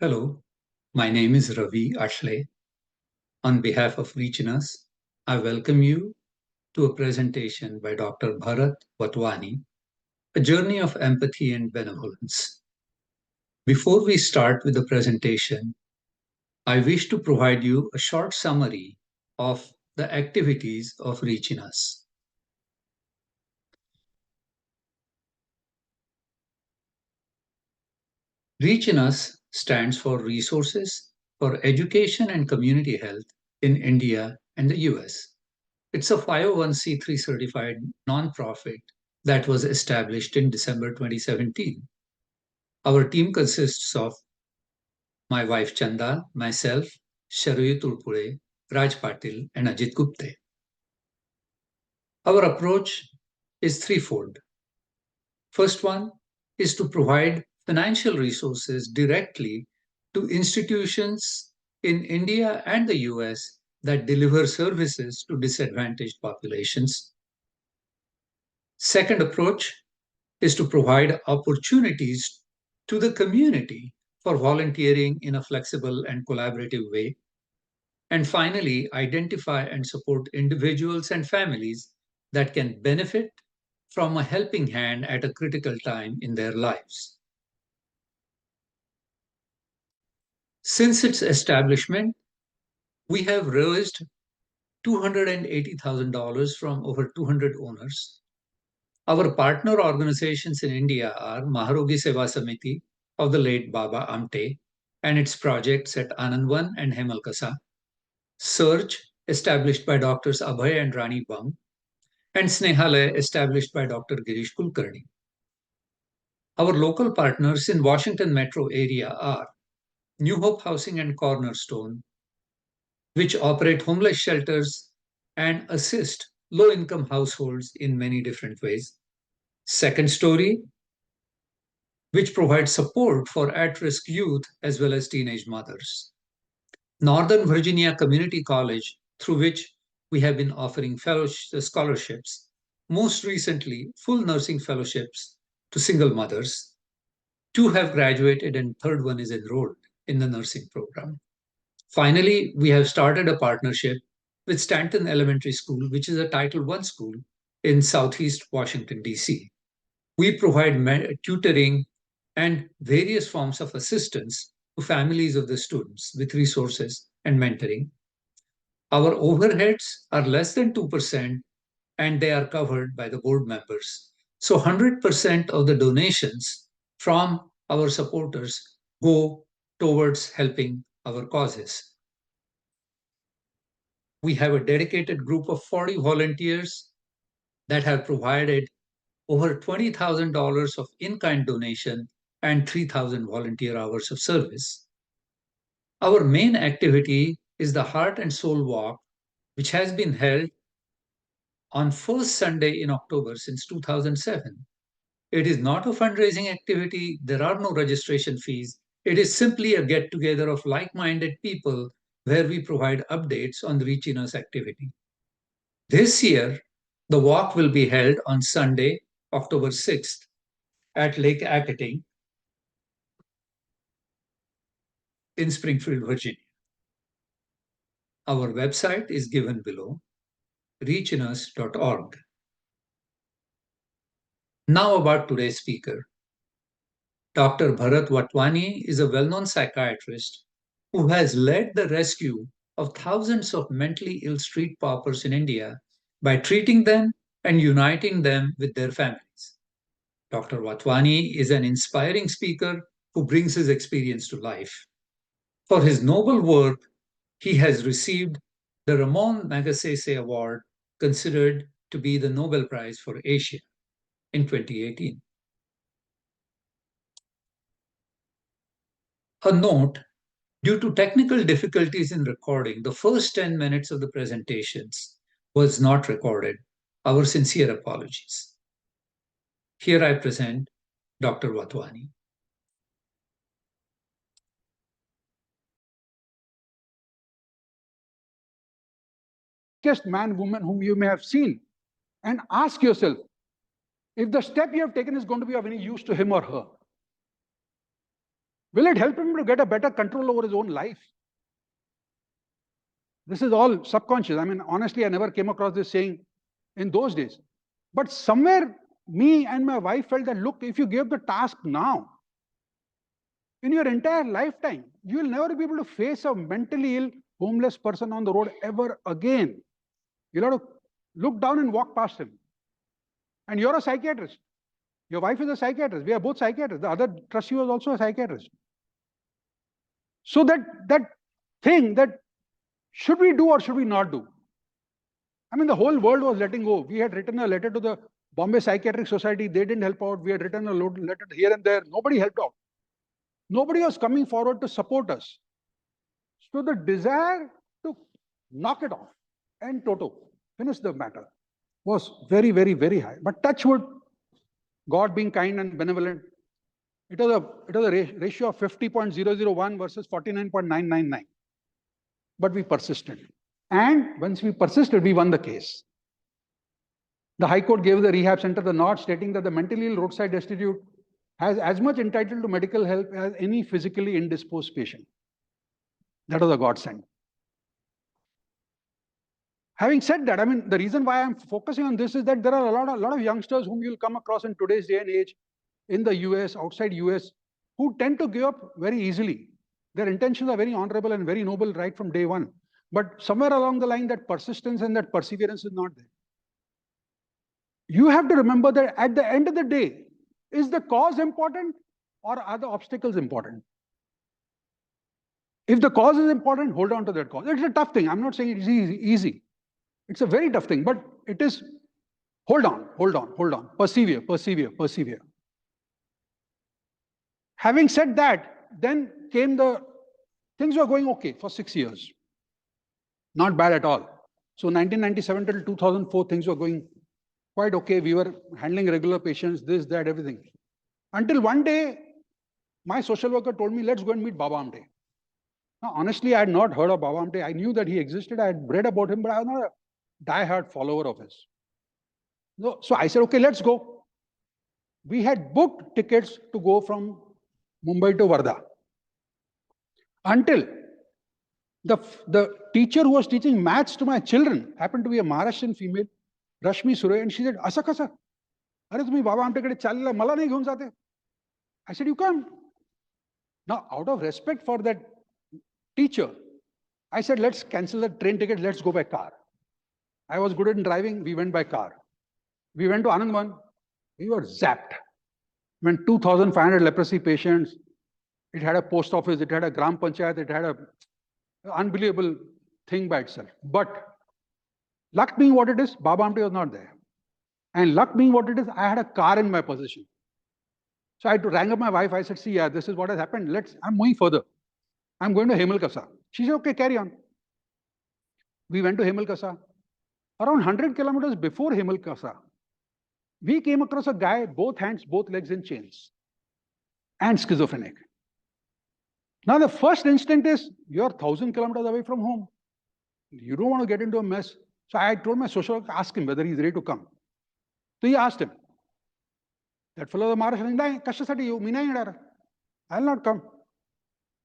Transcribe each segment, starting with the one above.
Hello, my name is Ravi Ashle. On behalf of Reaching I welcome you to a presentation by Dr. Bharat Vatwani, A Journey of Empathy and Benevolence. Before we start with the presentation, I wish to provide you a short summary of the activities of Reaching Us. Reaching Us stands for Resources for Education and Community Health in India and the US. It's a 501(c)(3) certified nonprofit that was established in December 2017. Our team consists of my wife Chanda, myself, Sharuyu Tulpure, Raj Patil, and Ajit Gupte. Our approach is threefold. First one is to provide financial resources directly to institutions in India and the US that deliver services to disadvantaged populations. Second approach is to provide opportunities to the community for volunteering in a flexible and collaborative way. And finally, identify and support individuals and families that can benefit from a helping hand at a critical time in their lives. Since its establishment, we have raised $280,000 from over 200 owners. Our partner organizations in India are Maharogi Seva Samiti of the late Baba Amte and its projects at Anandvan and Hemalkasa, Surge, established by Doctors Abhay and Rani Bang, and Snehalaya, established by Dr. Girish Kulkarni. Our local partners in Washington metro area are New Hope Housing and Cornerstone, which operate homeless shelters and assist low-income households in many different ways. Second Story, which provides support for at-risk youth as well as teenage mothers. Northern Virginia Community College, through which we have been offering scholarships, most recently full nursing fellowships to single mothers. 2 have graduated and third one is enrolled in the nursing program. Finally, we have started a partnership with Stanton Elementary School, which is a Title I school in Southeast Washington, D.C. We provide tutoring and various forms of assistance to families of the students with resources and mentoring. Our overheads are less than 2% and they are covered by the board members. So 100% of the donations from our supporters go towards helping our causes. We have a dedicated group of 40 volunteers that have provided over $20,000 of in-kind donation and 3,000 volunteer hours of service. Our main activity is the Heart and Soul Walk, which has been held on first Sunday in October since 2007. It is not a fundraising activity. There are no registration fees. It is simply a get-together of like-minded people where we provide updates on the Reaching Us activity. This year, the walk will be held on Sunday, October 6th at Lake Akating in Springfield, Virginia. Our website is given below, reachinus.org. Now about today's speaker. Dr. Bharat Vatwani is a well-known psychiatrist who has led the rescue of thousands of mentally ill street paupers in India by treating them and uniting them with their families. Dr. Vatwani is an inspiring speaker who brings his experience to life. For his noble work, he has received the Ramon Magsaysay Award, considered to be the Nobel Prize for Asia in 2018. A note, due to technical difficulties in recording, the first 10 minutes of the presentations was not recorded. Our sincere apologies. Here I present Dr. Vatwani. Man, woman whom you may have seen, and ask yourself if the step you have taken is going to be of any use to him or her. Will it help him to get a better control over his own life? This is all subconscious. I mean, honestly, I never came across this saying in those days. But somewhere, me and my wife felt that, look, if you give the task now, in your entire lifetime, you will never be able to face a mentally ill, homeless person on the road ever again. You'll have to look down and walk past him. And you're a psychiatrist. Your wife is a psychiatrist. We are both psychiatrists. The other trustee was also a psychiatrist. So that thing that should we do or should we not do? I mean, the whole world was letting go. We had written a letter to the Bombay Psychiatric Society. They didn't help out. We had written a letter here and there. Nobody helped out. Nobody was coming forward to support us. So the desire to knock it off and toto, finish the matter, was very, very, very high. But touch wood, God being kind and benevolent, it was a ratio of 50.001 versus 49.999. But we persisted. And once we persisted, we won the case. The High Court gave the rehab center the nod, stating that the mentally ill roadside destitute has as much entitled to medical help as any physically indisposed patient. That was a godsend. Having said that, I mean, the reason why I'm focusing on this is that there are a lot of youngsters whom you'll come across in today's day and age, in the US, outside US, who tend to give up very easily. Their intentions are very honorable and very noble right from day one. But somewhere along the line, that persistence and that perseverance is not there. You have to remember that at the end of the day, is the cause important or are the obstacles important? If the cause is important, hold on to that cause. It's a tough thing. I'm not saying it's easy. It's a very tough thing, but it is hold on, persevere. Having said that, then came things were going okay for 6 years. Not bad at all. So 1997 till 2004, things were going quite okay. We were handling regular patients, this, that, everything. Until one day, my social worker told me, let's go and meet Baba Amte. Now, honestly, I had not heard of Baba Amte. I knew that he existed. I had read about him, but I was not a die-hard follower of his. So I said, okay, let's go. We had booked tickets to go from Mumbai to Varda. Until the teacher who was teaching maths to my children happened to be a Maharashtrian female, Rashmi Surya, and she said, Asa kasa? Are tumi Baba Amte kade chalila, mala nahi ghoon jate? I said, you come. Now, out of respect for that teacher, I said, let's cancel the train ticket, let's go by car. I was good in driving, we went by car. We went to Anandwan, we were zapped. When 2,500 leprosy patients, it had a post office, it had a gram panchayat, it had an unbelievable thing by itself. But luck being what it is, Baba Amte was not there. And luck being what it is, I had a car in my possession. So I rang up my wife, I said, see, yeah, this is what has happened. I'm moving further. I'm going to Hemalkasa. She said, okay, carry on. We went to Hemalkasa. Around 100 kilometers before Hemalkasa, we came across a guy, both hands, both legs in chains, and schizophrenic. Now, the first instinct is, you're 1,000 kilometers away from home. You don't want to get into a mess. So I told my social worker, ask him whether he's ready to come. So he asked him. That fellow, the Maharashtrian, I'll not come.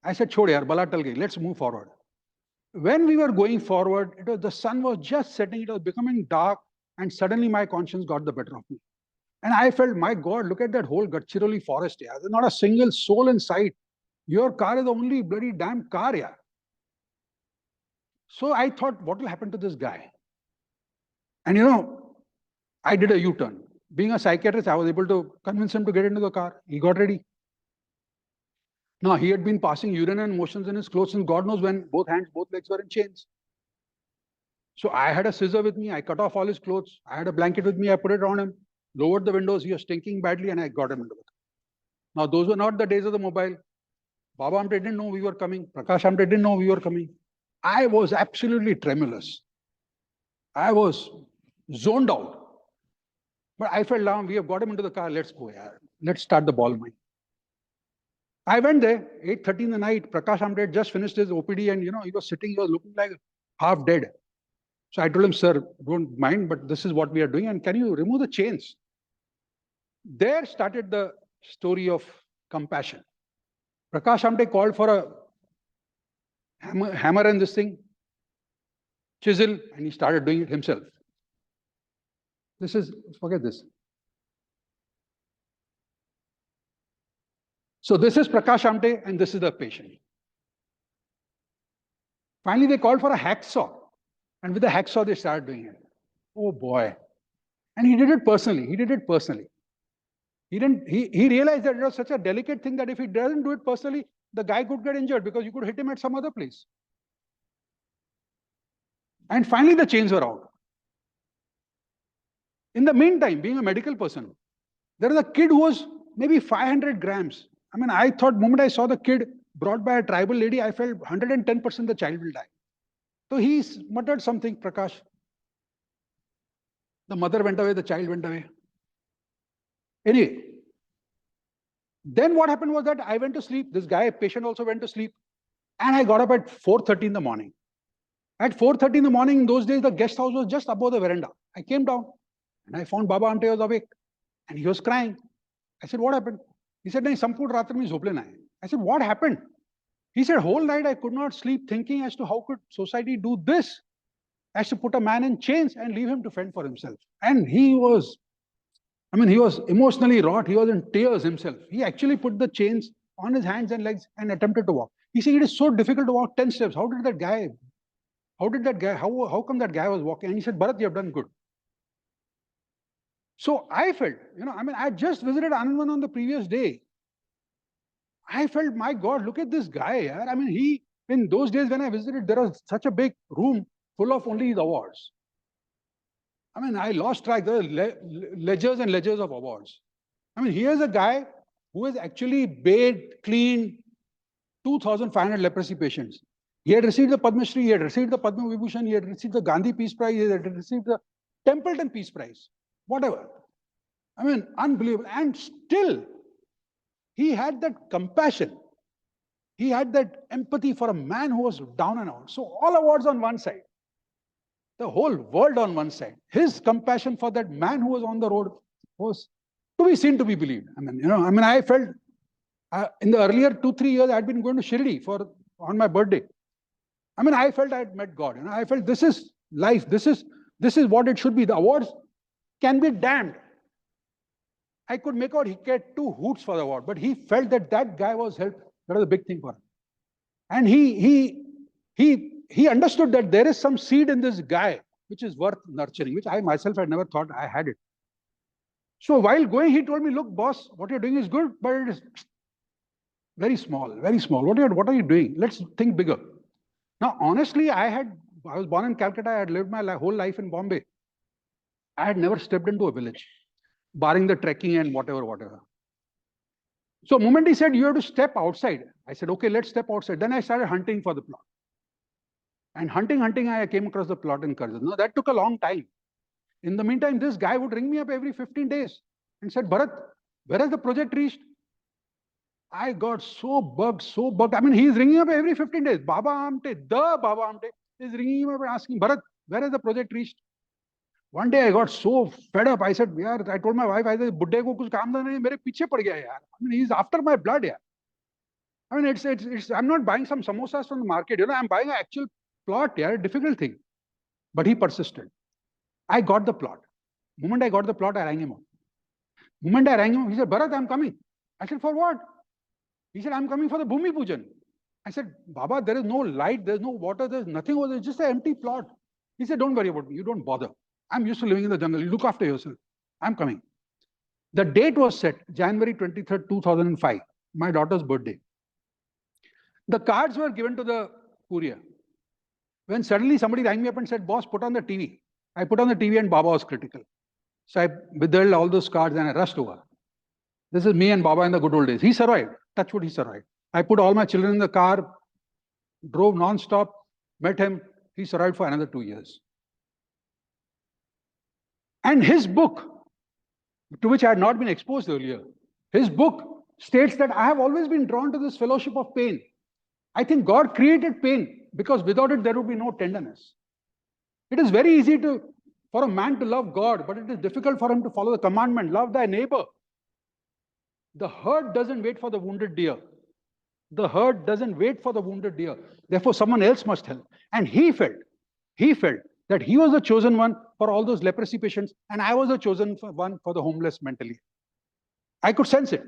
I said, chhod yaar, bala tal gayi, let's move forward. When we were going forward, the sun was just setting, it was becoming dark, and suddenly my conscience got the better of me. And I felt, my God, look at that whole Gadchiroli forest here. There's not a single soul in sight. Your car is the only bloody damn car here. So I thought, what will happen to this guy? And I did a U-turn. Being a psychiatrist, I was able to convince him to get into the car. He got ready. Now, he had been passing urine and motions in his clothes since God knows when, both hands, both legs were in chains. So I had a scissor with me. I cut off all his clothes. I had a blanket with me. I put it around him, lowered the windows. He was stinking badly, and I got him into the car. Now, those were not the days of the mobile. Baba Amte didn't know we were coming. Prakash Amte didn't know we were coming. I was absolutely tremulous. I was zoned out. But I felt, now we have got him into the car. Let's go. Let's start the ball mine. I went there, 8:30 in the night. Prakash Amte had just finished his OPD, and he was sitting, he was looking like half dead. So I told him, sir, don't mind, but this is what we are doing, and can you remove the chains? There started the story of compassion. Prakash Amte called for a hammer and this thing, chisel, and he started doing it himself. Forget this. So this is Prakash Amte and this is the patient. Finally, they called for a hacksaw. And with the hacksaw, they started doing it. Oh boy. And he did it personally. He realized that it was such a delicate thing that if he doesn't do it personally, the guy could get injured because you could hit him at some other place. And finally, the chains were out. In the meantime, being a medical person, there was a kid who was maybe 500 grams. I mean, I thought the moment I saw the kid brought by a tribal lady, I felt 110% the child will die. So he muttered something, Prakash. The mother went away, the child went away. Anyway, then what happened was that I went to sleep. This guy, patient, also went to sleep. And I got up at 4:30 in the morning. At 4:30 in the morning, in those days, the guest house was just above the veranda. I came down and I found Baba Amte was awake. And he was crying. I said, what happened? He said, nahi, sampur ratra mein zople na hai. I said, what happened? He said, whole night I could not sleep thinking as to how could society do this, as to put a man in chains and leave him to fend for himself. And he was emotionally wrought. He was in tears himself. He actually put the chains on his hands and legs and attempted to walk. He said, it is so difficult to walk 10 steps. How come that guy was walking? And he said, Bharat, you have done good. So I felt, I just visited Anandvan on the previous day. I felt, my God, look at this guy. In those days when I visited, there was such a big room full of only the awards. I lost track. There were ledgers and ledgers of awards. Here's a guy who has actually bathed, cleaned 2,500 leprosy patients. He had received the Padma Shri, he had received the Padma Vibhushan, he had received the Gandhi Peace Prize, he had received the Templeton Peace Prize. Whatever. Unbelievable. And still, he had that compassion. He had that empathy for a man who was down and out. So all awards on one side. The whole world on one side. His compassion for that man who was on the road was to be seen, to be believed. I felt in the earlier 2-3 years, I had been going to Shirdi on my birthday. I felt I had met God. I felt this is life. This is what it should be. The awards can be damned. I could make out he get 2 hoots for the award, but he felt that guy was helped. That was a big thing for him. And he understood that there is some seed in this guy which is worth nurturing, which I myself had never thought I had it. So while going, he told me, look, boss, what you're doing is good, but it is very small, very small. What are you doing? Let's think bigger. Now, honestly, I was born in Calcutta. I had lived my whole life in Bombay. I had never stepped into a village, barring the trekking and whatever. So the moment he said, you have to step outside, I said, okay, let's step outside. Then I started hunting for the plot. And hunting, I came across the plot in Karjat. Now, that took a long time. In the meantime, this guy would ring me up every 15 days and said, Bharat, where has the project reached? I got so bugged. He's ringing up every 15 days. The Baba Amte is ringing him up and asking, Bharat, where has the project reached? One day I got so fed up. I said, I told my wife, I said, Buddhe ko kuch kaam nahi, mere piche pad gaya yaar. He's after my blood, yaar. I'm not buying some samosas from the market. I'm buying an actual plot, a difficult thing. But he persisted. I got the plot. The moment I got the plot, I rang him up. The moment I rang him up, he said, Bharat, I'm coming. I said, for what? He said, I'm coming for the Bhumi Pujan. I said, Baba, there is no light, there's no water, there's nothing over there, it's just an empty plot. He said, don't worry about me, you don't bother. I'm used to living in the jungle, you look after yourself. I'm coming. The date was set, January 23rd, 2005, my daughter's birthday. The cards were given to the courier. When suddenly somebody rang me up and said, boss, put on the TV. I put on the TV and Baba was critical. So I withheld all those cards and I rushed over. This is me and Baba in the good old days. He survived. Touch wood, he survived. I put all my children in the car, drove non-stop, met him. He survived for another 2 years. And his book, to which I had not been exposed earlier, his book states that I have always been drawn to this fellowship of pain. I think God created pain because without it, there would be no tenderness. It is very easy for a man to love God, but it is difficult for him to follow the commandment, love thy neighbor. The herd doesn't wait for the wounded deer. The herd doesn't wait for the wounded deer. Therefore, someone else must help. And he felt that he was the chosen one for all those leprosy patients, and I was the chosen one for the homeless mentally. I could sense it.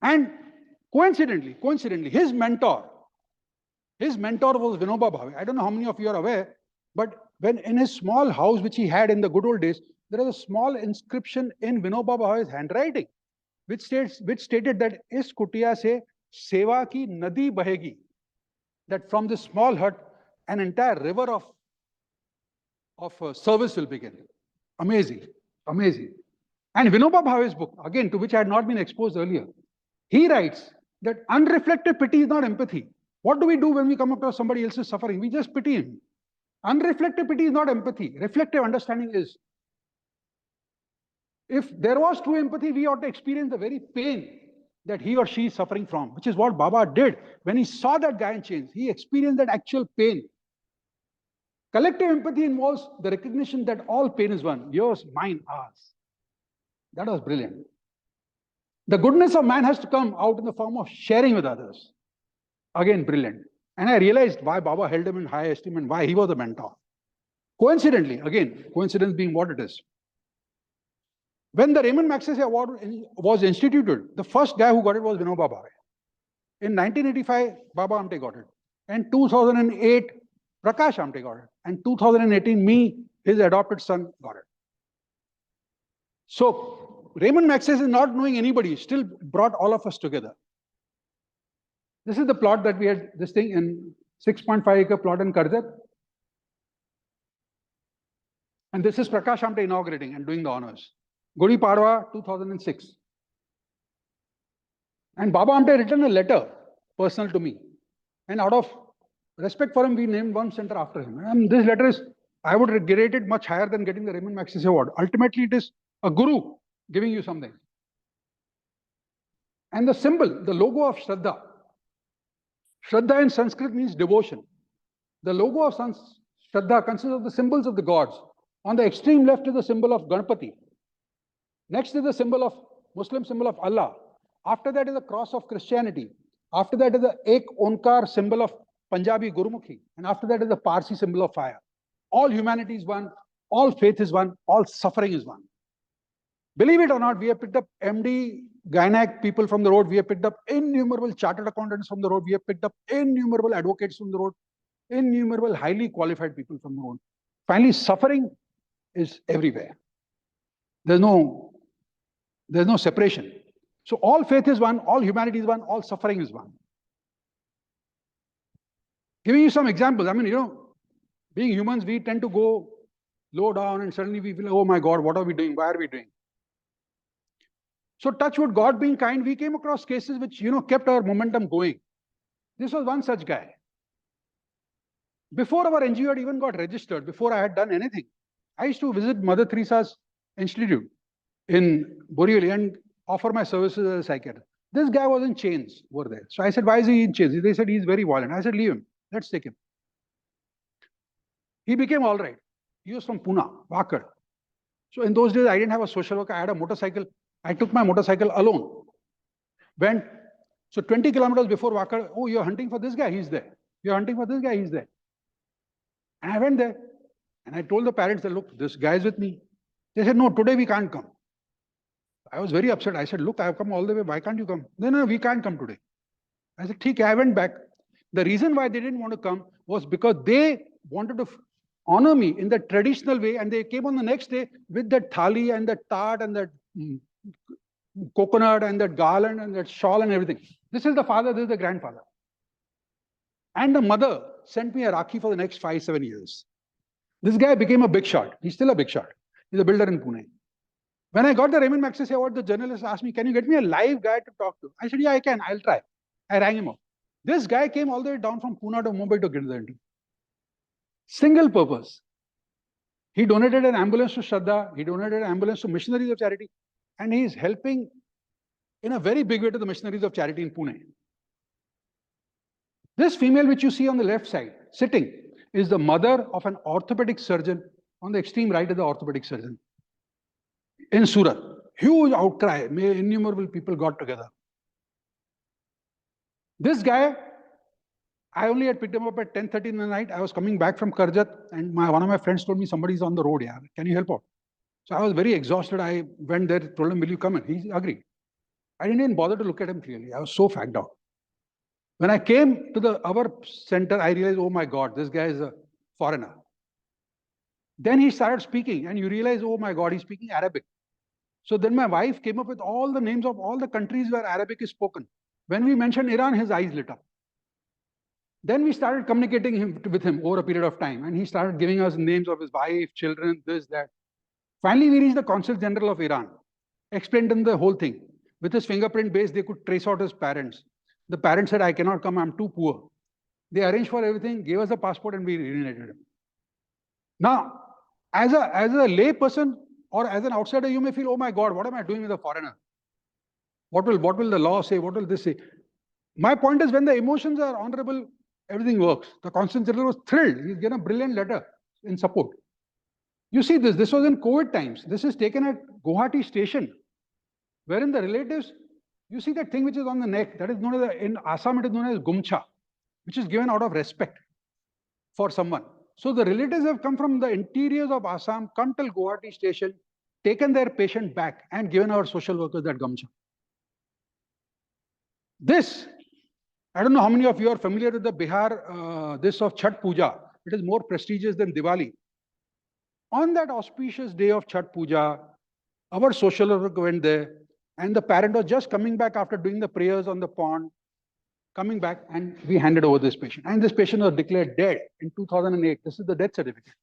And coincidentally, his mentor was Vinoba Bhave. I don't know how many of you are aware, but when in his small house, which he had in the good old days, there is a small inscription in Vinoba Bhave's handwriting, which stated that is kutiya se seva ki nadi bahegi, that from this small hut an entire river of service will begin. Amazing. And Vinoba Bhave's book, again, to which I had not been exposed earlier, he writes that unreflective pity is not empathy. What do we do when we come across somebody else's suffering? We just pity him. Unreflective pity is not empathy. Reflective understanding is. If there was true empathy, we ought to experience the very pain that he or she is suffering from, which is what Baba did. When he saw that guy in chains, he experienced that actual pain. Collective empathy involves the recognition that all pain is one, yours, mine, ours. That was brilliant. The goodness of man has to come out in the form of sharing with others. Again, brilliant. And I realized why Baba held him in high esteem and why he was the mentor. Coincidentally, again, coincidence being what it is. When the Raymond Magsaysay Award was instituted, the first guy who got it was Vinoba Bhave. In 1985, Baba Amte got it. In 2008, Prakash Amte got it. And 2018, me, his adopted son, got it. So, Raymond Magsaysay, not knowing anybody, still brought all of us together. This is the plot that we had, this thing in 6.5 acre plot in Karjat. And this is Prakash Amte inaugurating and doing the honors. Gudi Padwa, 2006. And Baba Amte written a letter personal to me. And out of respect for him, we named one center after him. And this letter is, I would rate it much higher than getting the Raymond Magsaysay Award. Ultimately, it is a guru giving you something. And the symbol, the logo of Shraddha. Shraddha in Sanskrit means devotion. The logo of Shraddha consists of the symbols of the gods. On the extreme left is the symbol of Ganpati. Next is the symbol of Muslim symbol of Allah. After that is the cross of Christianity. After that is the Ek Onkar symbol of Punjabi Gurumukhi. And after that is the Parsi symbol of fire. All humanity is one. All faith is one. All suffering is one. Believe it or not, we have picked up MD, Gynac people from the road. We have picked up innumerable chartered accountants from the road. We have picked up innumerable advocates from the road. Innumerable highly qualified people from the road. Finally, suffering is everywhere. There's no separation. So all faith is one, all humanity is one, all suffering is one. Giving you some examples. I mean, being humans, we tend to go low down and suddenly we feel, oh my God, what are we doing? Why are we doing? So touch wood, God being kind, we came across cases which, kept our momentum going. This was one such guy. Before our NGO had even got registered, before I had done anything, I used to visit Mother Teresa's Institute in Borivali and offer my services as a psychiatrist. This guy was in chains over there. So I said, why is he in chains? They said, he's very violent. I said, leave him. Let's take him. He became all right. He was from Pune, Vakad. So in those days, I didn't have a social worker. I had a motorcycle. I took my motorcycle alone. Went, so 20 kilometers before Vakad, oh, you're hunting for this guy? He's there. You're hunting for this guy? He's there. And I went there. And I told the parents that, look, this guy is with me. They said, no, today we can't come. I was very upset. I said, look, I have come all the way. Why can't you come? No, we can't come today. I said, okay, I went back. The reason why they didn't want to come was because they wanted to honor me in the traditional way. And they came on the next day with that thali and that tart and that coconut and that garland and that shawl and everything. This is the father, this is the grandfather. And the mother sent me a Rakhi for the next 5-7 years. This guy became a big shot. He's still a big shot. He's a builder in Pune. When I got the Raymond Magsaysay Award, the journalist asked me, can you get me a live guy to talk to? I said, yeah, I can. I'll try. I rang him up. This guy came all the way down from Pune to Mumbai to get the interview. Single purpose. He donated an ambulance to Shraddha. He donated an ambulance to Missionaries of Charity. And he is helping in a very big way to the Missionaries of Charity in Pune. This female which you see on the left side, sitting, is the mother of an orthopedic surgeon. On the extreme right is the orthopedic surgeon. In Surat, huge outcry, innumerable people got together. This guy, I only had picked him up at 10:30 in the night. I was coming back from Karjat, and one of my friends told me, somebody's on the road, yeah. Can you help out? So I was very exhausted. I went there, told him, will you come in? He agreed. I didn't even bother to look at him clearly. I was so fagged out. When I came to our center, I realized, oh my God, this guy is a foreigner. Then he started speaking, and you realize, oh my God, he's speaking Arabic. So then my wife came up with all the names of all the countries where Arabic is spoken. When we mentioned Iran, his eyes lit up. Then we started communicating with him over a period of time, and he started giving us names of his wife, children, this, that. Finally, we reached the Consul General of Iran, explained him the whole thing. With his fingerprint base, they could trace out his parents. The parents said, I cannot come, I'm too poor. They arranged for everything, gave us a passport, and we reunited him. Now, as a lay person or as an outsider, you may feel, oh my God, what am I doing with a foreigner? What will the law say? What will this say? My point is, when the emotions are honorable, everything works. The Consul General was thrilled. He's given a brilliant letter in support. You see this was in COVID times. This is taken at Guwahati station, wherein the relatives, you see that thing which is on the neck, that is known as, in Assam it is known as gumcha, which is given out of respect for someone. So the relatives have come from the interiors of Assam, come till Guwahati station, taken their patient back and given our social workers that gumcha. This, I don't know how many of you are familiar with the Bihar, this of Chhath Puja. It is more prestigious than Diwali. On that auspicious day of Chhath Puja, our social worker went there, and the parent was just coming back after doing the prayers on the pond, coming back, and we handed over this patient. And this patient was declared dead in 2008. This is the death certificate.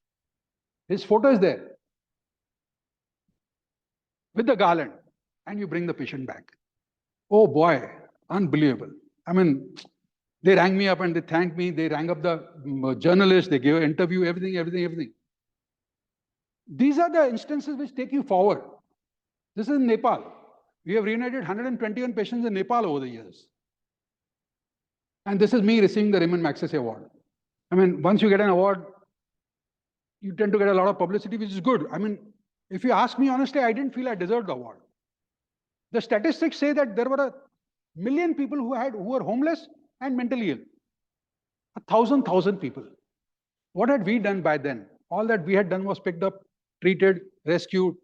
His photo is there with the garland, and you bring the patient back. Oh boy, unbelievable. I mean, they rang me up and they thanked me. They rang up the journalist, they gave an interview, everything. These are the instances which take you forward. This is in Nepal. We have reunited 121 patients in Nepal over the years. And this is me receiving the Raymond Magsaysay Award. I mean, once you get an award, you tend to get a lot of publicity, which is good. I mean, if you ask me honestly, I didn't feel I deserved the award. The statistics say that there were 1 million people who were homeless and mentally ill. 1,000 people. What had we done by then? All that we had done was picked up, treated, rescued,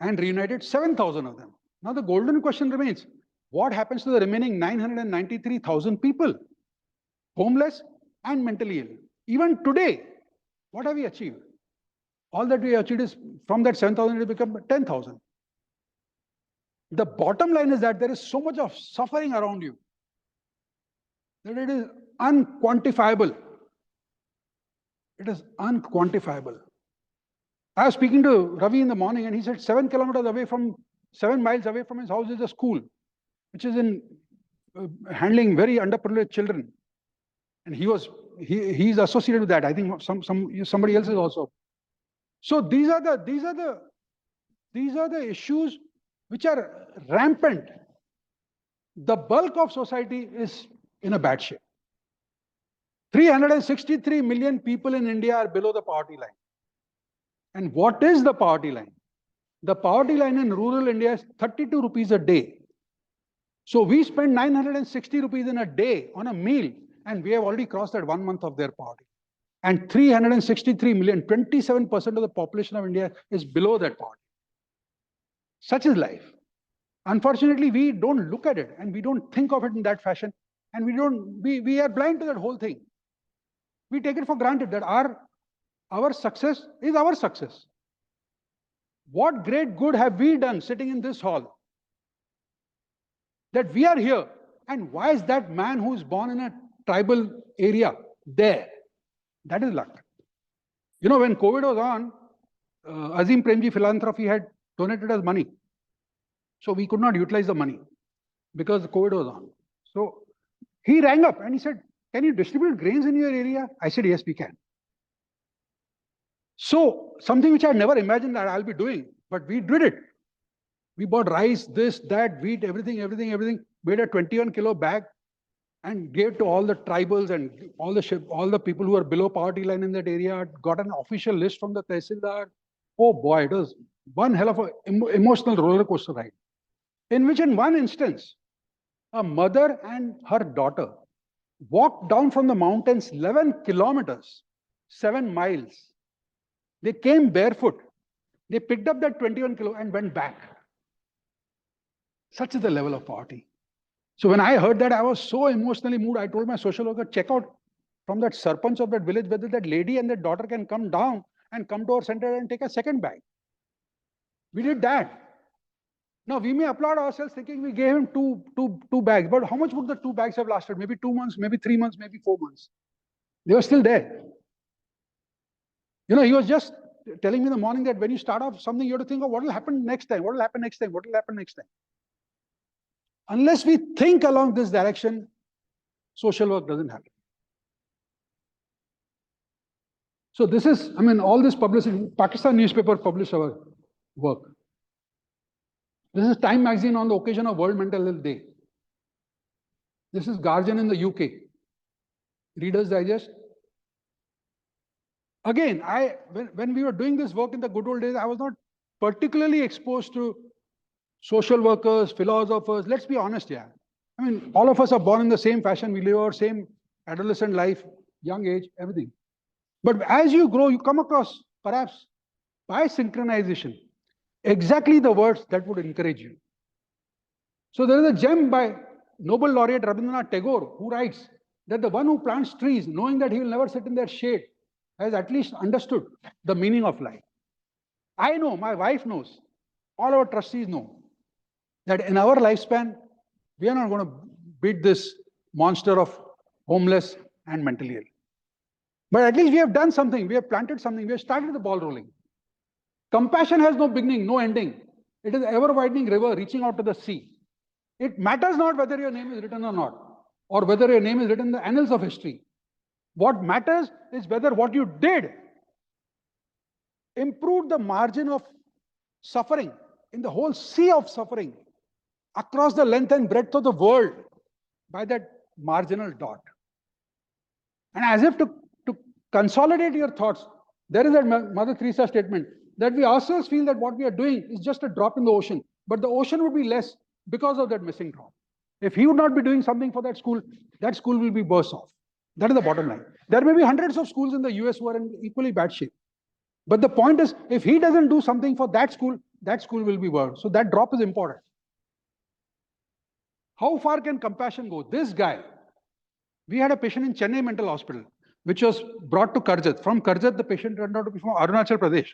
and reunited 7,000 of them. Now the golden question remains, what happens to the remaining 993,000 people? Homeless and mentally ill. Even today, what have we achieved? All that we achieved is, from that 7,000, it become 10,000. The bottom line is that there is so much of suffering around you that it is unquantifiable. It is unquantifiable. I was speaking to Ravi in the morning, and he said 7 miles away from his house is a school, which is in handling very underprivileged children. And he's associated with that. I think somebody else is also. So these are the issues which are rampant. The bulk of society is in a bad shape. 363 million people in India are below the poverty line. And what is the poverty line? The poverty line in rural India is 32 rupees a day. So we spend 960 rupees in a day on a meal, and we have already crossed that 1 month of their poverty. And 363 million, 27% of the population of India is below that poverty. Such is life. Unfortunately, we don't look at it and we don't think of it in that fashion. And we are blind to that whole thing. We take it for granted that our success is our success. What great good have we done sitting in this hall that we are here? And why is that man who is born in a tribal area there? That is luck. You know, when COVID was on, Azim Premji Philanthropy had donated us money. So we could not utilize the money because COVID was on. So he rang up and he said, can you distribute grains in your area? I said, yes, we can. So something which I never imagined that I'll be doing, but we did it. We bought rice, this, that, wheat, everything, made a 21-kilo bag and gave to all the tribals and all the people who are below poverty line in that area, got an official list from the Tehsildar. Oh boy, it was one hell of an emotional roller coaster ride. In which, in one instance, A mother and her daughter walked down from the mountains 11 kilometers, 7 miles. They came barefoot. They picked up that 21 kilo and went back. Such is the level of poverty. So when I heard that, I was so emotionally moved. I told my social worker, check out from that sarpanch of that village whether that lady and that daughter can come down and come to our center and take a second bag. We did that. Now we may applaud ourselves thinking we gave him two bags, but how much would the 2 bags have lasted? Maybe 2 months, maybe 3 months, maybe 4 months. They were still there. He was just telling me in the morning that when you start off something, you have to think of what will happen next time, what will happen next time, what will happen next time. Unless we think along this direction, social work doesn't happen. So this is, all this publicity, Pakistan newspaper published our work. This is Time magazine on the occasion of World Mental Health Day. This is Guardian in the UK. Reader's Digest. Again, when we were doing this work in the good old days, I was not particularly exposed to social workers, philosophers. Let's be honest, yeah. All of us are born in the same fashion. We live our same adolescent life, young age, everything. But as you grow, you come across, perhaps by synchronization, exactly the words that would encourage you. So there is a gem by Nobel laureate Rabindranath Tagore, who writes that the one who plants trees, knowing that he will never sit in their shade, has at least understood the meaning of life. I know, my wife knows, all our trustees know, that in our lifespan, we are not going to beat this monster of homeless and mentally ill. But at least we have done something, we have planted something, we have started the ball rolling. Compassion has no beginning, no ending. It is an ever-widening river reaching out to the sea. It matters not whether your name is written or not, or whether your name is written in the annals of history. What matters is whether what you did improved the margin of suffering in the whole sea of suffering across the length and breadth of the world by that marginal dot. And as if to consolidate your thoughts, there is that Mother Teresa statement that we ourselves feel that what we are doing is just a drop in the ocean, but the ocean would be less because of that missing drop. If he would not be doing something for that school will be worse off. That is the bottom line. There may be hundreds of schools in the US who are in equally bad shape. But the point is, if he doesn't do something for that school will be worse. So that drop is important. How far can compassion go? This guy, we had a patient in Chennai Mental Hospital, which was brought to Karjat. From Karjat, the patient turned out to be from Arunachal Pradesh.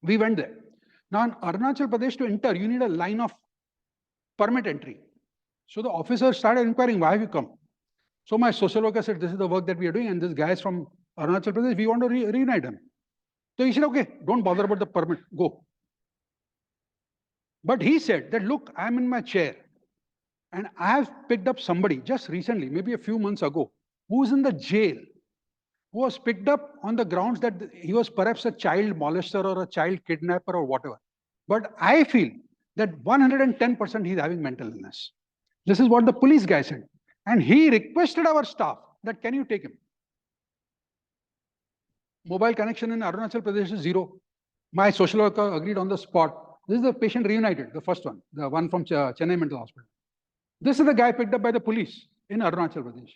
We went there. Now in Arunachal Pradesh, to enter, you need a line of permit entry. So the officer started inquiring, why have you come? So my social worker said, this is the work that we are doing, and this guy is from Arunachal Pradesh, we want to reunite him. So he said, okay, don't bother about the permit, go. But he said that, look, I'm in my chair, and I have picked up somebody just recently, maybe a few months ago, who is in the jail, who was picked up on the grounds that he was perhaps a child molester or a child kidnapper or whatever. But I feel that 110% he's having mental illness. This is what the police guy said. And he requested our staff that, can you take him? Mobile connection in Arunachal Pradesh is zero. My social worker agreed on the spot. This is the patient reunited, the first one, the one from Chennai Mental Hospital. This is the guy picked up by the police in Arunachal Pradesh.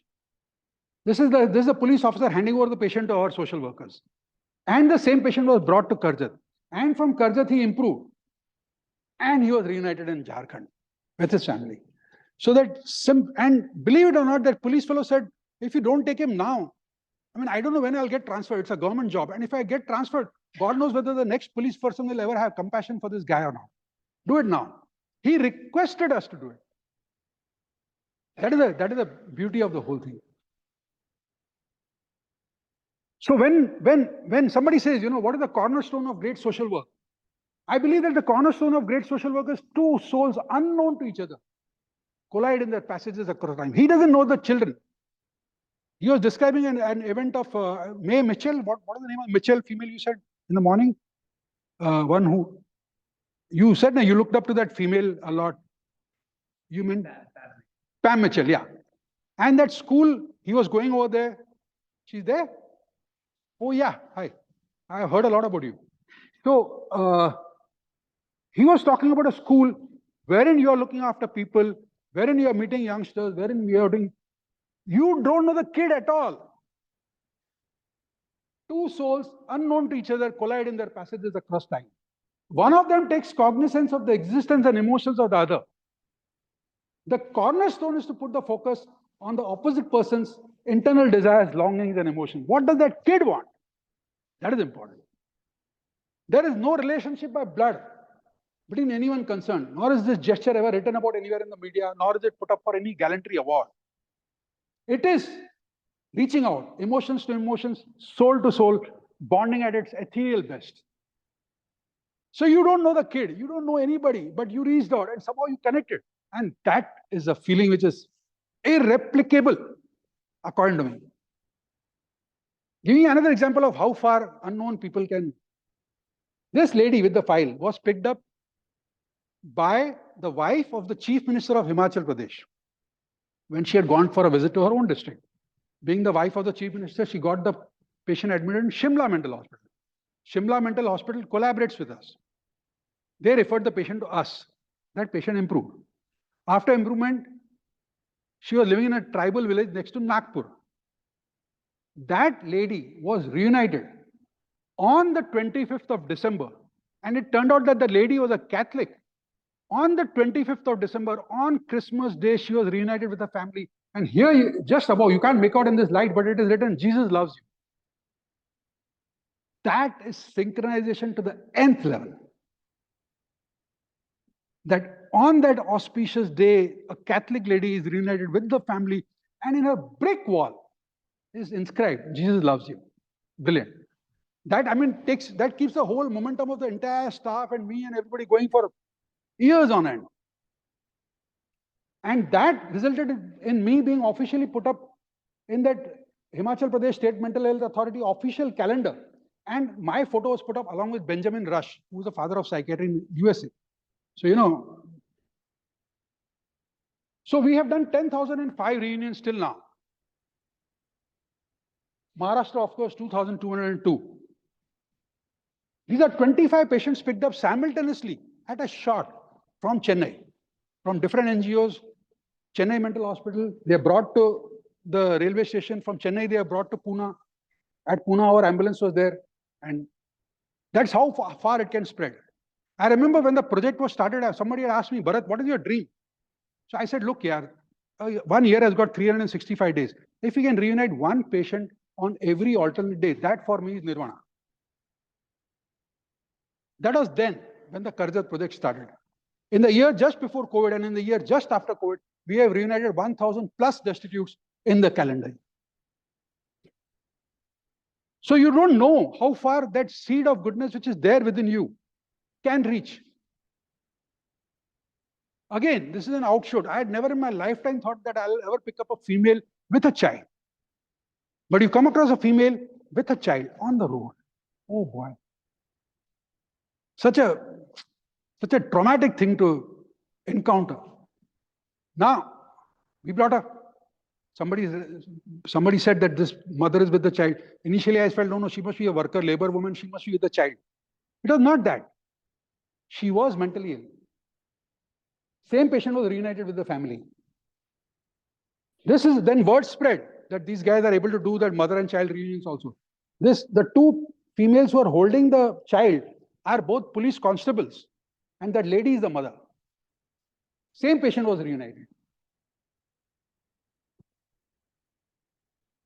This is the police officer handing over the patient to our social workers. And the same patient was brought to Karjat. And from Karjat, he improved. And he was reunited in Jharkhand with his family. So that, and believe it or not, that police fellow said, if you don't take him now, I don't know when I'll get transferred. It's a government job. And if I get transferred, God knows whether the next police person will ever have compassion for this guy or not. Do it now. He requested us to do it. That is the beauty of the whole thing. So when somebody says, what is the cornerstone of great social work? I believe that the cornerstone of great social work is two souls unknown to each other collide in their passages across time. He doesn't know the children. He was describing an event of Mae Mitchell. What is the name of Mitchell, female, you said in the morning? One who, you said you looked up to that female a lot. You mean? Pam Mitchell, yeah. And that school, he was going over there. She's there? Oh yeah, hi. I heard a lot about you. So, he was talking about a school wherein you are looking after people, wherein you are meeting youngsters, wherein you are doing, you don't know the kid at all. Two souls unknown to each other collide in their passages across time. One of them takes cognizance of the existence and emotions of the other. The cornerstone is to put the focus on the opposite person's internal desires, longings, and emotions. What does that kid want? That is important. There is no relationship by blood between anyone concerned, nor is this gesture ever written about anywhere in the media, nor is it put up for any gallantry award. It is reaching out, emotions to emotions, soul to soul, bonding at its ethereal best. So you don't know the kid, you don't know anybody, but you reached out and somehow you connected. And that is a feeling which is irreplicable, according to me. Giving another example of how far unknown people can. This lady with the file was picked up by the wife of the Chief Minister of Himachal Pradesh when she had gone for a visit to her own district. Being the wife of the Chief Minister, she got the patient admitted in Shimla Mental Hospital. Shimla Mental Hospital collaborates with us. They referred the patient to us. That patient improved. After improvement, she was living in a tribal village next to Nagpur. That lady was reunited on the 25th of December. And it turned out that the lady was a Catholic. On the 25th of December, on Christmas Day, she was reunited with her family. And here, just above, you can't make out in this light, but it is written, Jesus loves you. That is synchronization to the nth level. That on that auspicious day, a Catholic lady is reunited with the family, and in her brick wall is inscribed, Jesus loves you. Brilliant. That, I mean, that keeps the whole momentum of the entire staff and me and everybody going for years on end. And that resulted in me being officially put up in that Himachal Pradesh State Mental Health Authority official calendar. And my photo was put up along with Benjamin Rush, who is the father of psychiatry in USA. So, you know, so we have done 10,005 reunions till now. Maharashtra, of course, 2,202. These are 25 patients picked up simultaneously at a shot from Chennai, from different NGOs, Chennai Mental Hospital. They are brought to the railway station. From Chennai, they are brought to Pune. At Pune, our ambulance was there. And that's how far it can spread. I remember when the project was started, somebody had asked me, Bharat, what is your dream? So I said, look, yaar, 1 year has got 365 days. If we can reunite one patient on every alternate day, that for me is nirvana. That was then, when the Karjat project started. In the year just before COVID and in the year just after COVID, we have reunited 1,000 plus destitutes in the calendar. So you don't know how far that seed of goodness which is there within you can reach. Again, this is an outshoot. I had never in my lifetime thought that I'll ever pick up a female with a child. But you come across a female with a child on the road. Oh boy. Such a traumatic thing to encounter. Now, we brought up, somebody said that this mother is with the child. Initially, I felt, no, she must be a worker, labor woman, she must be with the child. It was not that. She was mentally ill. Same patient was reunited with the family. This is then word spread that these guys are able to do that mother and child reunions also. The two females who are holding the child are both police constables, and that lady is the mother. Same patient was reunited.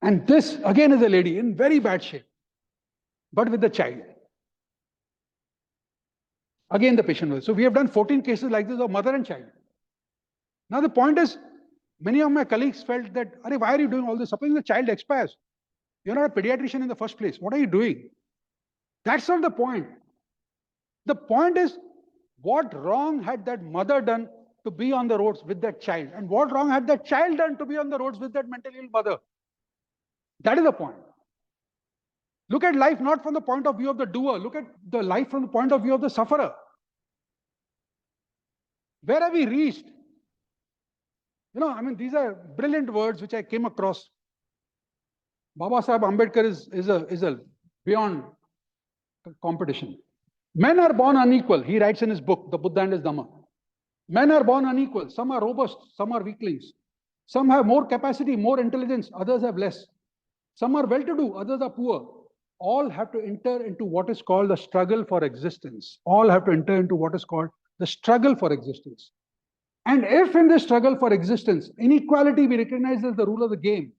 And this again is a lady in very bad shape, but with the child. Again, the patient was. So we have done 14 cases like this of mother and child. Now the point is, many of my colleagues felt that, why are you doing all this? Suppose the child expires. You're not a pediatrician in the first place. What are you doing? That's not the point. The point is, what wrong had that mother done to be on the roads with that child? And what wrong had that child done to be on the roads with that mentally ill mother? That is the point. Look at life not from the point of view of the doer. Look at the life from the point of view of the sufferer. Where have we reached? These are brilliant words which I came across. Baba Sahib Ambedkar is a beyond competition. Men are born unequal, he writes in his book, The Buddha and his Dhamma. Men are born unequal. Some are robust, some are weaklings. Some have more capacity, more intelligence, others have less. Some are well-to-do, others are poor. All have to enter into what is called the struggle for existence. All have to enter into what is called the struggle for existence. And if in this struggle for existence, inequality be recognized as the rule of the game,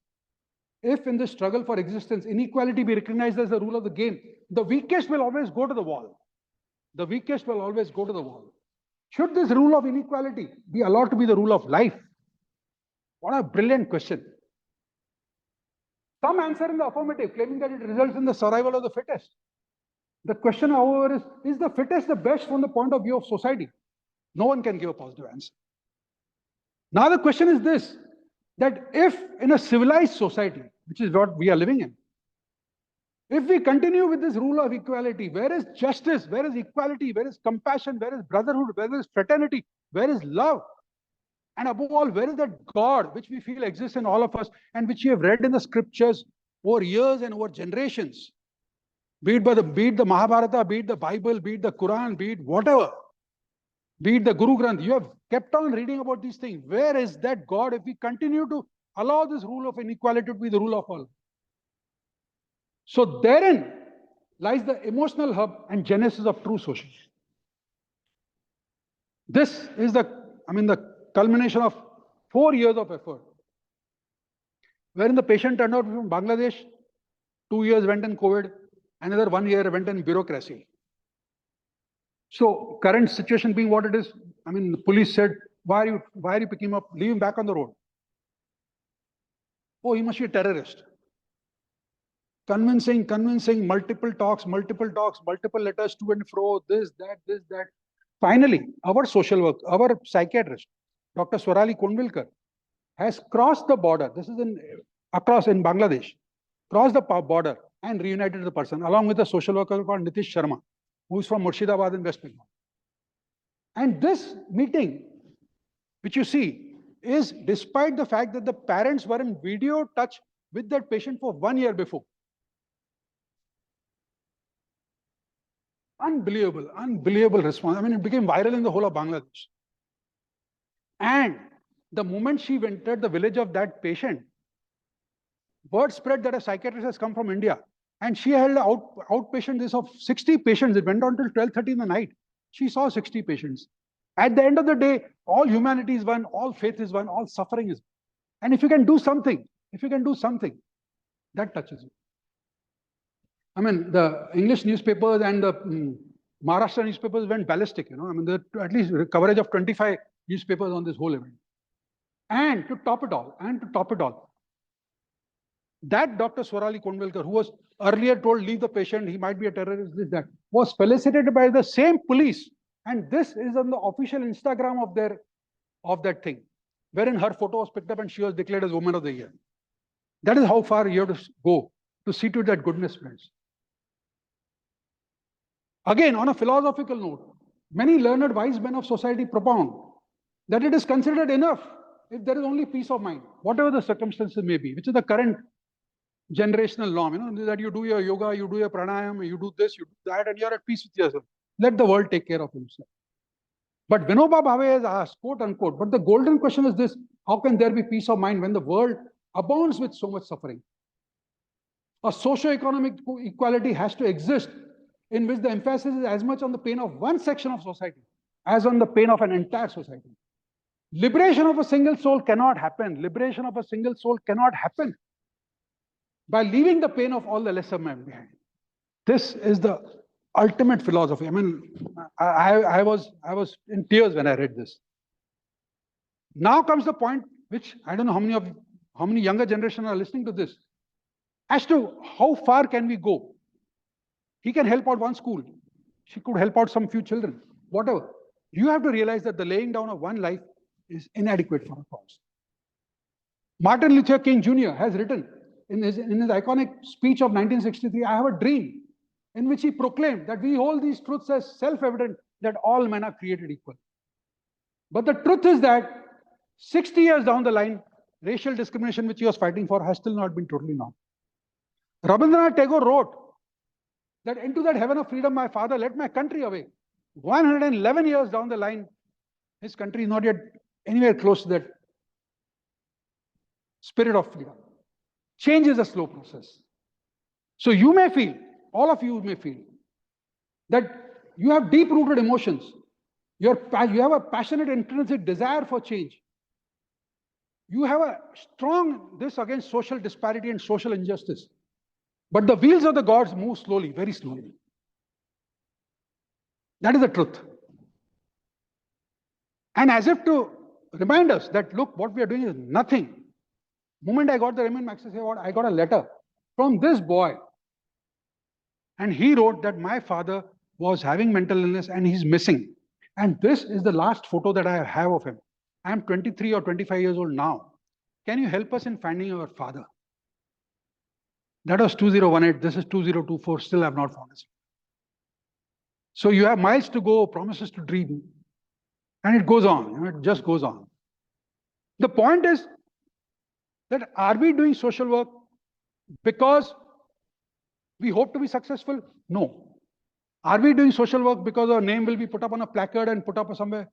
if in this struggle for existence, inequality be recognized as the rule of the game, the weakest will always go to the wall. The weakest will always go to the wall. Should this rule of inequality be allowed to be the rule of life? What a brilliant question. Some answer in the affirmative, claiming that it results in the survival of the fittest. The question, however, is the fittest the best from the point of view of society? No one can give a positive answer. Now the question is this, that if in a civilized society, which is what we are living in, if we continue with this rule of equality, where is justice, where is equality, where is compassion, where is brotherhood, where is fraternity, where is love? And above all, where is that God which we feel exists in all of us and which we have read in the scriptures over years and over generations? Be it the Mahabharata, be it the Bible, be it the Quran, be it whatever, be it the Guru Granth. You have kept on reading about these things. Where is that God if we continue to allow this rule of inequality to be the rule of all? So therein lies the emotional hub and genesis of true socialism. This is the culmination of 4 years of effort, wherein the patient turned out from Bangladesh, 2 years went in COVID, another 1 year went in bureaucracy. So current situation being what it is, the police said, why are you picking him up? Leave him back on the road. Oh, he must be a terrorist. Convincing, multiple talks, multiple letters to and fro, this, that. Finally, our social worker, our psychiatrist, Dr. Swarali Kondvilkar, has crossed the border. This is across in Bangladesh, crossed the border and reunited the person, along with a social worker called Nitish Sharma, who is from Murshidabad in West Bengal. And this meeting, which you see, is despite the fact that the parents were in video touch with that patient for 1 year before. Unbelievable response. It became viral in the whole of Bangladesh. And the moment she entered the village of that patient, word spread that a psychiatrist has come from India. And she held an outpatient list of 60 patients. It went on till 12:30 in the night. She saw 60 patients. At the end of the day, all humanity is one, all faith is one, all suffering is one. And if you can do something, that touches you. The English newspapers and the Maharashtra newspapers went ballistic, there are at least coverage of 25 newspapers on this whole event. And to top it all, that Dr. Swarali Kondvilkar, who was earlier told, leave the patient, he might be a terrorist, this, that, was felicitated by the same police. And this is on the official Instagram of that thing, wherein her photo was picked up and she was declared as Woman of the Year. That is how far you have to go to see to that goodness, friends. Again, on a philosophical note, many learned wise men of society propound that it is considered enough if there is only peace of mind, whatever the circumstances may be, which is the current generational norm, that you do your yoga, you do your pranayama, you do this, you do that, and you're at peace with yourself. Let the world take care of himself. But Vinoba Bhave has asked, quote unquote, but the golden question is this: how can there be peace of mind when the world abounds with so much suffering? A socio-economic equality has to exist in which the emphasis is as much on the pain of one section of society as on the pain of an entire society. Liberation of a single soul cannot happen. Liberation of a single soul cannot happen by leaving the pain of all the lesser men behind. This is the ultimate philosophy. I was in tears when I read this. Now comes the point which I don't know how many younger generation are listening to this, as to how far can we go. He can help out one school. She could help out some few children, whatever. You have to realize that the laying down of one life is inadequate for a cause. Martin Luther King Jr. has written in his iconic speech of 1963, I have a dream, in which he proclaimed that we hold these truths as self-evident that all men are created equal. But the truth is that 60 years down the line, racial discrimination which he was fighting for has still not been totally known. Rabindranath Tagore wrote that into that heaven of freedom, my father led my country away. 111 years down the line, His country is not yet anywhere close to that spirit of freedom. Change is a slow process. So you may feel, all of you may feel, that you have deep-rooted emotions. You have a passionate intrinsic desire for change. You have a strong this against social disparity and social injustice. But the wheels of the gods move slowly, very slowly. That is the truth. And as if to remind us that, look, what we are doing is nothing. The moment I got the Raymond Magsaysay Award, I got a letter from this boy. And he wrote that my father was having mental illness and he's missing. And this is the last photo that I have of him. I am 23 or 25 years old now. Can you help us in finding our father? That was 2018. This is 2024. Still, I have not found him. So you have miles to go, promises to dream. And it goes on. It just goes on. The point is that are we doing social work because we hope to be successful? No. Are we doing social work because our name will be put up on a placard and put up somewhere?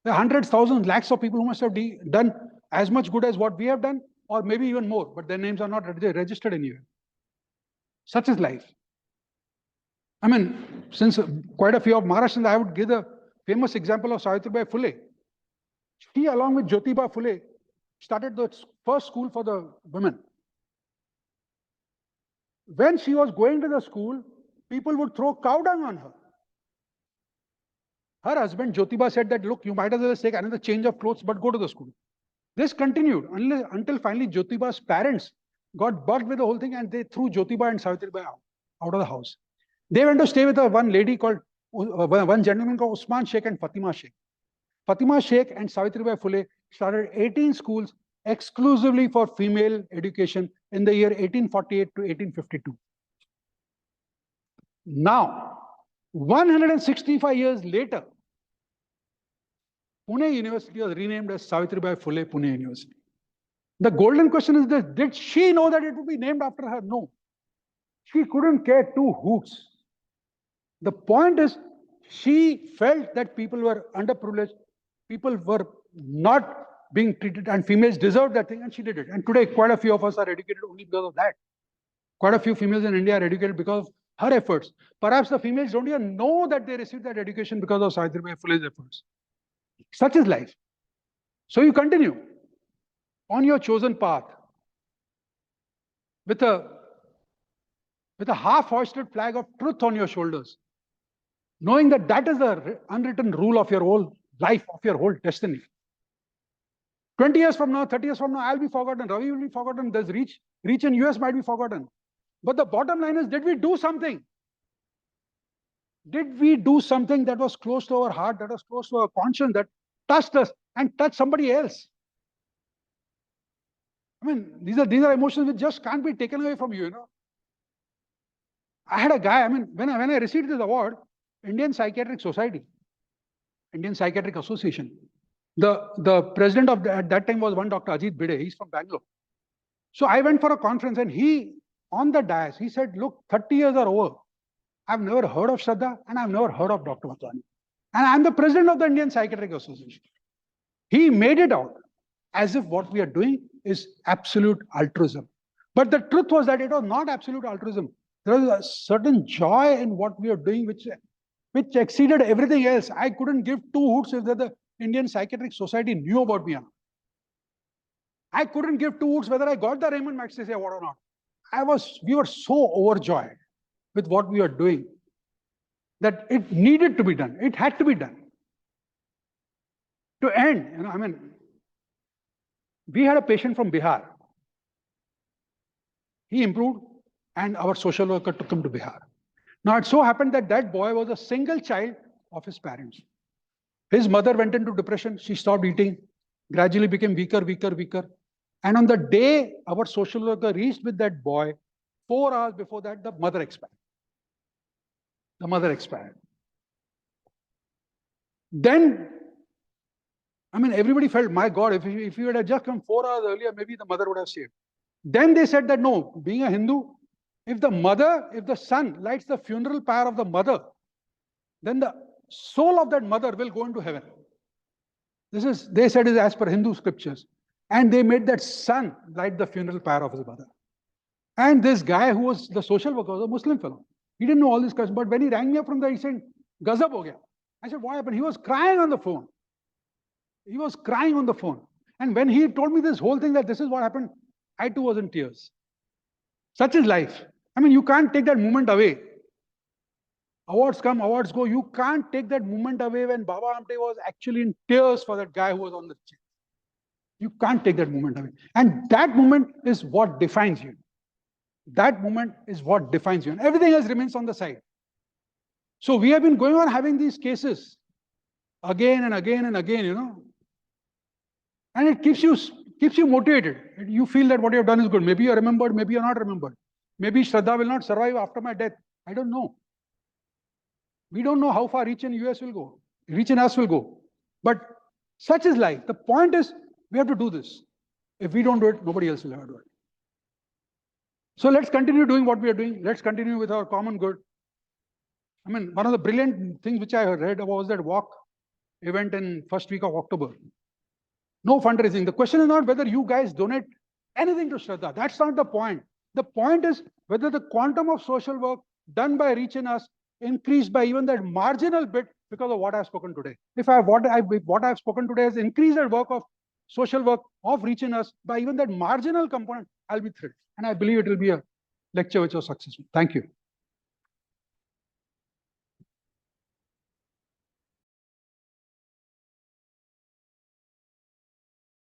There are hundreds, thousands, lakhs of people who must have done as much good as what we have done, or maybe even more, but their names are not registered anywhere. Such is life. I mean, since quite a few of Maharashtrians, I would give the famous example of Savitribai Phule. She, along with Jyotiba Phule, started the first school for the women. When she was going to the school, people would throw cow dung on her. Her husband, Jyotiba, said that, look, you might as well take another change of clothes, but go to the school. This continued until finally Jyotiba's parents got bugged with the whole thing and they threw Jyotiba and Savitribai out of the house. They went to stay with one lady called, one gentleman called Usman Sheikh and Fatima Sheikh. Fatima Sheikh and Savitribai Phule started 18 schools exclusively for female education in the year 1848 to 1852. Now, 165 years later, Pune University was renamed as Savitribai Phule Pune University. The golden question is this: did she know that it would be named after her? No. She couldn't care two hoots. The point is, she felt that people were underprivileged, people were not being treated, and females deserved that thing, and she did it. And today, quite a few of us are educated only because of that. Quite a few females in India are educated because of her efforts. Perhaps the females don't even know that they received that education because of Savitribai Phule's efforts. Such is life. So you continue on your chosen path with a half-hoisted flag of truth on your shoulders, knowing that that is the unwritten rule of your whole life, of your whole destiny. 20 years from now, 30 years from now, I'll be forgotten, Ravi will be forgotten, there's Reach in US might be forgotten. But the bottom line is, did we do something? Did we do something that was close to our heart, that was close to our conscience, that touched us and touched somebody else? I mean, these are emotions which just can't be taken away from you, you know. I had a guy, I mean, when I received this award, Indian Psychiatric Society, Indian Psychiatric Association, the president of at that time was one Dr. Ajit Bide. He's from Bangalore. So I went for a conference and he, on the dais, he said, look, 30 years are over. I've never heard of Shraddha and I've never heard of Dr. Vatwani. And I'm the president of the Indian Psychiatric Association. He made it out as if what we are doing is absolute altruism. But the truth was that it was not absolute altruism. There was a certain joy in what we are doing which exceeded everything else. I couldn't give two hoots if the Indian Psychiatric Society knew about me. I couldn't give two hoots whether I got the Raymond Magsaysay Award or not. We were so overjoyed with what we are doing that it needed to be done. It had to be done. To end, you know, I mean, we had a patient from Bihar. He improved and our social worker took him to Bihar. Now, it so happened that that boy was a single child of his parents. His mother went into depression. She stopped eating, gradually became weaker. And on the day our social worker reached with that boy, 4 hours before that, the mother expired. Then, I mean, everybody felt, my God, if you had just come 4 hours earlier, maybe the mother would have saved. Then they said that no, being a Hindu, if the son lights the funeral pyre of the mother, then the soul of that mother will go into heaven. They said is as per Hindu scriptures. And they made that son light the funeral pyre of his mother. And this guy who was the social worker was a Muslim fellow. He didn't know all these questions, but when he rang me up from there, he said, Gazab ho gaya. I said, what happened? He was crying on the phone. He was crying on the phone. And when he told me this whole thing that this is what happened, I too was in tears. Such is life. I mean, you can't take that moment away. Awards come, awards go. You can't take that moment away when Baba Amte was actually in tears for that guy who was on the chair. You can't take that moment away. And that moment is what defines you. That moment is what defines you. And everything else remains on the side. So we have been going on having these cases again and again and again, you know. And it keeps you motivated. You feel that what you have done is good. Maybe you're remembered, maybe you're not remembered. Maybe Shraddha will not survive after my death. I don't know. We don't know how far Reach in US will go. Reach in us will go. But such is life. The point is, we have to do this. If we don't do it, nobody else will ever do it. So let's continue doing what we are doing. Let's continue with our common good. I mean, one of the brilliant things which I read was that walk event in first week of October. No fundraising. The question is not whether you guys donate anything to Shraddha. That's not the point. The point is whether the quantum of social work done by Reach in Us increased by even that marginal bit because of what I've spoken today. If what I've spoken today has increased the work of social work of Reach in Us by even that marginal component, I'll be thrilled. And I believe it will be a lecture which was successful. Thank you.